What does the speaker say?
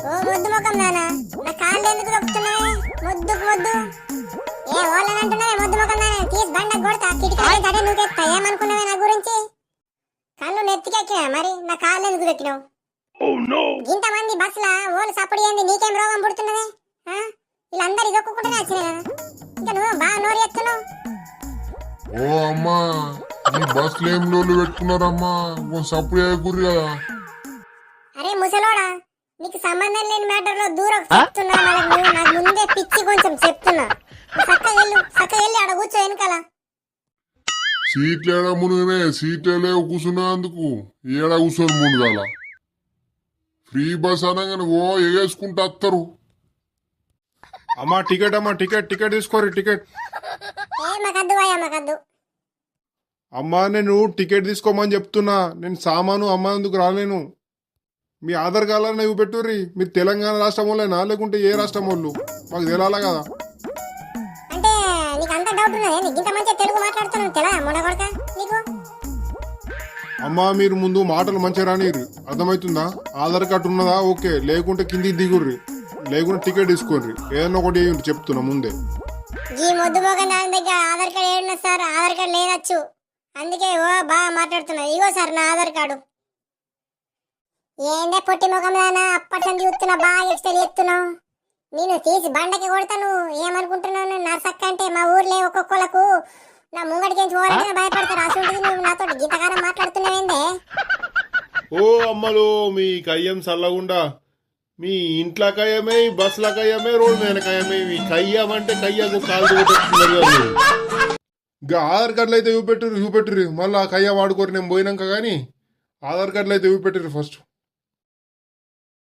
ఓ ముద్దు ముఖం నానా, నా కాళ్ళు ఎందుకు తొక్కుతున్నావే? ముద్దుకు ముద్దు ఏ వాళ్ళని అంటున్నావే? ముద్దు ముఖం నానా, తీసి బండ కొడతా, కిటికీ తడే నువ్వెత్తా. ఏమనుకున్నావే నా గురించి? కళ్ళు నెత్తికెక్కినా మరి నా కాళ్ళు ఎందుకు దొక్కినావు? ఇంతమంది బస్సులా ఓళ్ళు సప్పుడు ఏంది? నీకేం రోగం పుడుతున్నదే? వీళ్ళందరూ ఇదొక్కుంటూనే వచ్చినా, ఇంకా నువ్వు బాగా నోరు ఎత్తున్నావు. ఓ అమ్మా, ఈ బస్సులు ఏం లోన్లు పెట్టుకున్నారమ్మా, సప్పుడు చేయకూరు కదా. అరే ముసలోడా, నీకు సంబంధం లేని మ్యాటర్ లో దూరం చెప్తున్నా. నాకు ముందే పిచ్చి కొంచెం చెప్తున్నా. చక్కగా వెళ్ళి ఆడ కూర్చో వెనకాల. సీట్లు ఏడా మునుగనే, సీట్లే లేవు కూర్చున్నందుకు. ఏడా కూర్చొని మునుగాల. ఫ్రీ బస్ అనగానే ఓ ఎగేసుకుంటూ వస్తారు. అమ్మా టికెట్, అమ్మా టికెట్, టికెట్ తీసుకోరు టికెట్. మాకద్దు. అమ్మా నేను టికెట్ తీసుకోమని చెప్తున్నా. నేను సామాను అమ్మేందుకు రాలేను. మీ ఆధార్ కార్డులను ఇవి పెట్టుర్రి. మీరు తెలంగాణ రాష్ట్రం వాళ్ళేనా లేకుంటే ఏ రాష్ట్రం వాళ్ళు? మాకు తెలాలా కదా. అంటే నీకు అంత డౌట్ ఉన్నది? ఇంత మంచిగా తెలుగు మాట్లాడుతున్నావు తెలా మొనగొడక నీకు? అమ్మా మీరు ముందు మాటలు మంచిగా రానిర్రి, అర్థమవుతుందా? ఆధార్ కార్డు ఉన్నదా? ఓకే, లేకుంటే కిందికి దిగుర్రి, లేకుంటే టికెట్ తీసుకోర్రి. ఏదన్నా ఒకటి చెప్తున్నా ముందే. ఈ మొద్దు మోగన్ దాని దగ్గర ఆధార్ కార్డు ఏడున్నా సార్? ఆధార్ కార్డు లేదచ్చు, అందుకే ఓ బాగా మాట్లాడుతున్నా. ఇగో సార్ నా ఆధార్ కార్డు. ఏందే పొట్టి ముఖం దానా, అప్పట్లో చూస్తున్నా, బాగా ఎక్స్టైల్ ఎత్తున్నావు. నేను తీసి బండకి కొడతాను. ఏమనుకుంటున్నాను? నా సక్క అంటే మా ఊర్లో ఒక్కొక్కలకు నా ముంగడికి పోవాలంటే భయపడతారు. అసలు నువ్వు నాతో గీతగానం మాట్లాడుతున్నావేందే? ఓ అమ్మలు, మీ కయ్యం చల్లగుండా. మీ ఇంట్లో కయ్యమే, బస్సుల కయ్యమే, రోడ్డు మీద కయ్యమే. మీ కయ్యం అంటే కయ్యకు కాలు ఇంకా ఆధార్ కార్డులు అయితే చూపెట్టుర్రి. మళ్ళీ కయ్య వాడుకోరు నేను పోయినాక. కానీ ఆధార్ కార్డులు అయితే చూపెట్టుర్రి ఫస్ట్.